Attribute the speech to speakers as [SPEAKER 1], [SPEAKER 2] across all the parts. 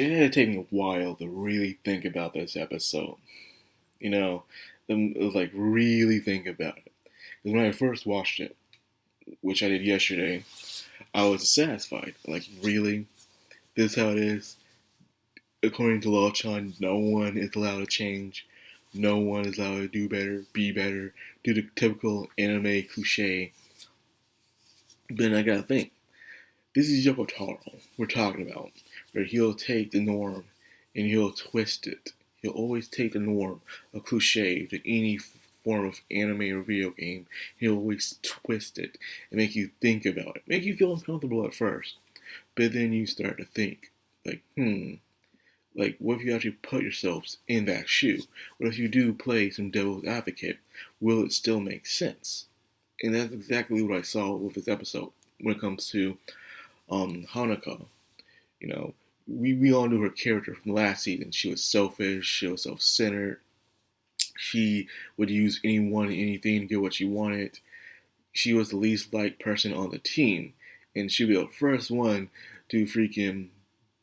[SPEAKER 1] it had to take me a while to really think about this episode. You know, it was like really think about it. Because when I first watched it, which I did yesterday, I was satisfied. Like, really? This is how it is? According to Law Chan, no one is allowed to change. No one is allowed to do better, be better, do the typical anime cliche. But then I gotta think. This is Yoko Taro we're talking about, where he'll take the norm and he'll twist it. He'll always take the norm, a cliche, to any form of anime or video game. He'll always twist it and make you think about it, make you feel uncomfortable at first, but then you start to think, like, like, what if you actually put yourselves in that shoe? What if you do play some devil's advocate? Will it still make sense? And that's exactly what I saw with this episode when it comes to Hanako. You know, we all knew her character from last season. She was selfish, she was self-centered, she would use anyone and anything to get what she wanted. She was the least liked person on the team, and she'd be the first one to freaking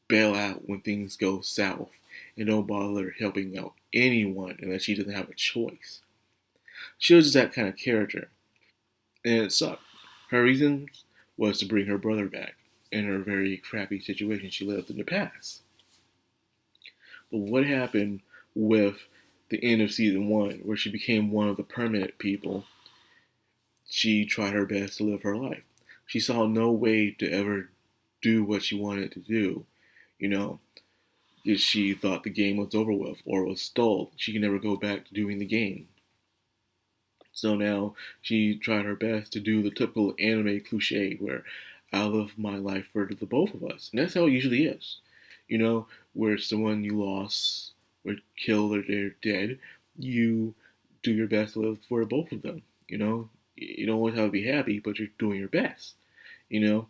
[SPEAKER 1] bail out when things go south and don't bother helping out anyone unless she doesn't have a choice. She was just that kind of character, and it sucked. Her reasons was to bring her brother back in her very crappy situation she lived in the past. But what happened with the end of season one, where she became one of the permanent people? She tried her best to live her life. She saw no way to ever do what she wanted to do, you know, because she thought the game was over with or was stalled. She could never go back to doing the game. So now she tried her best to do the typical anime cliche where I live my life for the both of us. And that's how it usually is. You know, where someone you lost, were killed, or they're dead, you do your best to live for both of them. You know, you don't always have to be happy, but you're doing your best. You know,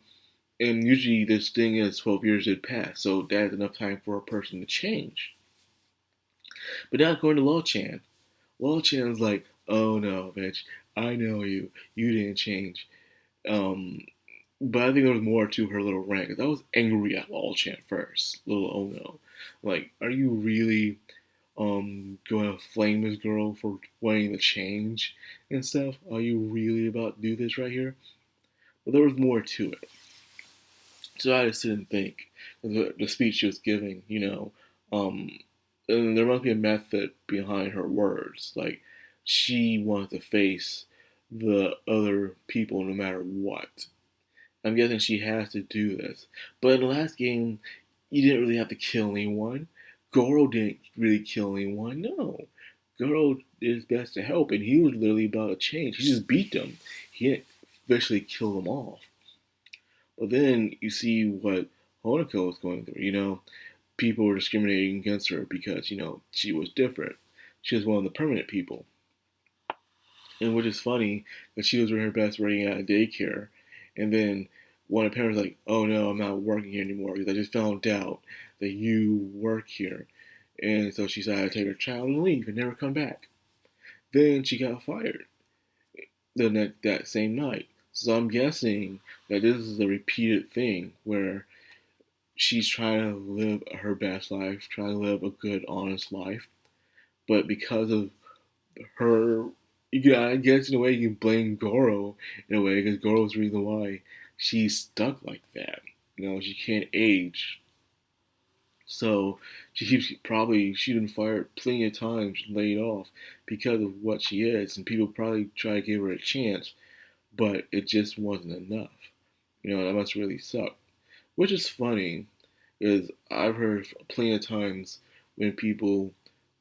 [SPEAKER 1] and usually this thing is 12 years had passed, so that's enough time for a person to change. But now according to Law Chan's like, oh no, bitch, I know you. You didn't change. Um, but I think there was more to her little rant. Cause I was angry at Law Chan first. Little oh no. Like, are you really going to flame this girl for wanting to change and stuff? Are you really about to do this right here? But there was more to it. So I just didn't think the speech she was giving, um, and there must be a method behind her words. Like, she wanted to face the other people no matter what. I'm guessing she has to do this. But in the last game, you didn't really have to kill anyone. Goro didn't really kill anyone. No. Goro did his best to help, and he was literally about to change. He just beat them. He didn't eventually kill them off. But then you see what Honako was going through. People were discriminating against her because, she was different. She was one of the permanent people. And which is funny, that she was doing her best working at a daycare. And then one of the parents was like, oh no, I'm not working here anymore because I just found out that you work here. And so she decided to take her child and leave and never come back. Then she got fired that same night. So I'm guessing that this is a repeated thing where she's trying to live her best life, trying to live a good, honest life. But because of her, I guess in a way you can blame Goro in a way because Goro's the reason why she's stuck like that. She can't age. So she's been fired plenty of times, laid off because of what she is, and people probably try to give her a chance, but it just wasn't enough. That must really suck. Which is funny, is I've heard plenty of times when people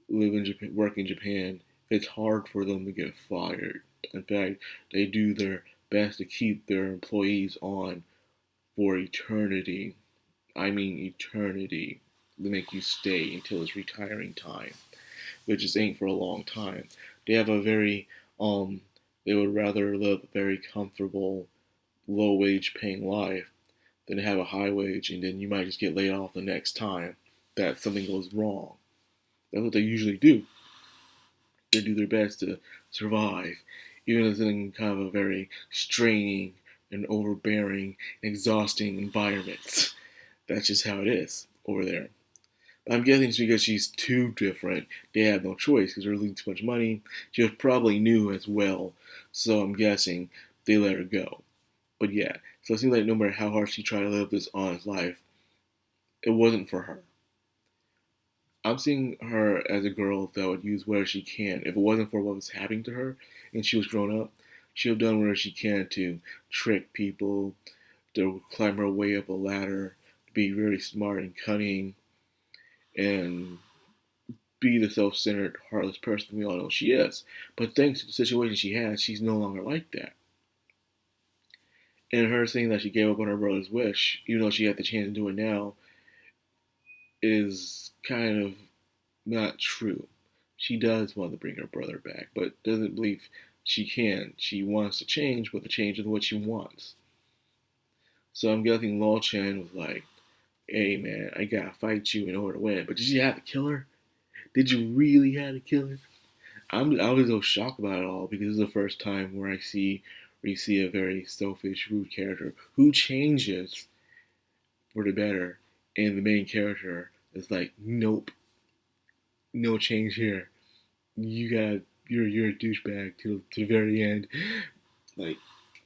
[SPEAKER 1] live in Japan, work in Japan, it's hard for them to get fired. In fact, they do their best to keep their employees on for eternity. I mean eternity. They make you stay until it's retiring time, which just ain't for a long time. They have a very they would rather live a very comfortable, low wage paying life than have a high wage and then you might just get laid off the next time that something goes wrong. That's what they usually do. They do their best to survive, even if it's in kind of a very straining and overbearing and exhausting environment. That's just how it is over there. I'm guessing it's because she's too different. They have no choice because they're losing too much money. She was probably new as well, so I'm guessing they let her go. But yeah, so it seems like no matter how hard she tried to live this honest life, it wasn't for her. I'm seeing her as a girl that would use whatever she can. If it wasn't for what was happening to her and she was grown up, she would have done whatever she can to trick people, to climb her way up a ladder, to be very smart and cunning, and be the self-centered, heartless person we all know she is. But thanks to the situation she has, she's no longer like that. And her saying that she gave up on her brother's wish, even though she had the chance to do it now, is kind of not true. She does want to bring her brother back, but doesn't believe she can. She wants to change, but the change is what she wants. So I'm guessing Law Chen was like, hey man, I gotta fight you in order to win. But did you have to kill her? Did you really have to kill her? I was so shocked about it all because it's the first time where we see a very selfish, rude character who changes for the better, and the main character is like, nope, no change here. You're a douchebag to the very end. Like,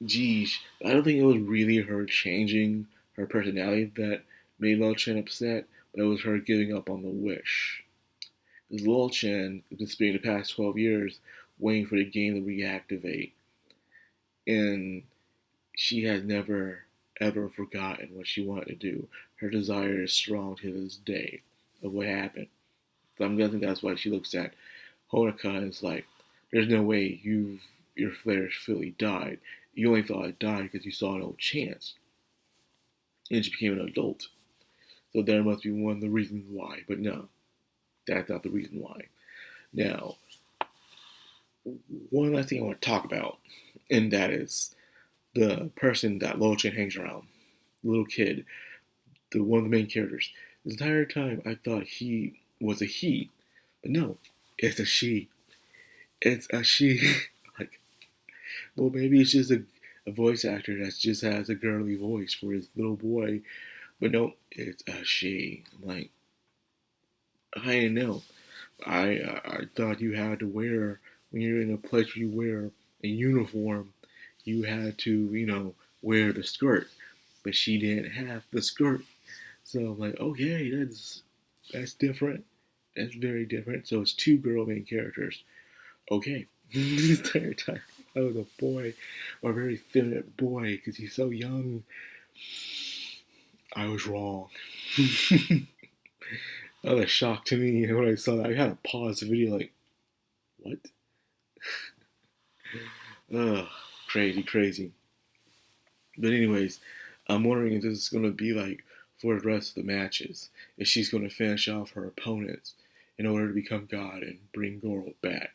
[SPEAKER 1] geez, I don't think it was really her changing her personality that made Lo Chen upset, but it was her giving up on the wish. Because Lo Chen has been spending the past 12 years waiting for the game to reactivate, and she has never ever forgotten what she wanted to do. Her desire is strong to this day of what happened. So I'm guessing that's why she looks at Honoka and is like, there's no way your flares fully died. You only thought it died because you saw no chance. And she became an adult. So there must be one of the reasons why. But no, that's not the reason why. Now, one last thing I want to talk about, and that is the person that Lo Chen hangs around. The little kid, the one of the main characters. This entire time I thought he was a he. But no, it's a she. It's a she. Like, well, maybe it's just a voice actor that just has a girly voice for his little boy. But no, it's a she. I'm like, I didn't know. I thought you had to wear, when you're in a place where you wear a uniform, you had to, wear the skirt. But she didn't have the skirt. So I'm like, okay, that's different. That's very different. So it's two girl main characters. Okay. This entire time I was a boy, or a very feminine boy, because he's so young. I was wrong. That was a shock to me when I saw that. I had to pause the video like, what? Ugh, crazy, crazy. But anyways, I'm wondering if this is going to be like for the rest of the matches. If she's going to finish off her opponents in order to become God and bring Goro back.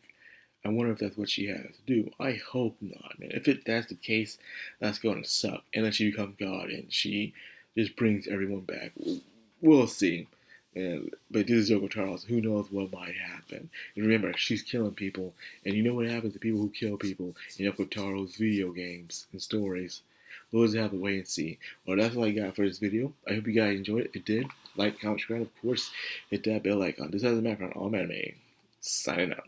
[SPEAKER 1] I wonder if that's what she has to do. I hope not, man. If that's the case, that's going to suck. And then she becomes God and she just brings everyone back. We'll see. But this is Yoko Taro, so who knows what might happen. And remember, she's killing people. And you know what happens to people who kill people in Yoko Taro's video games and stories. We'll just have to wait and see. Well, that's all I got for this video. I hope you guys enjoyed it. It did. Like, comment, subscribe, of course. Hit that bell icon. This has a background on anime. Signing out.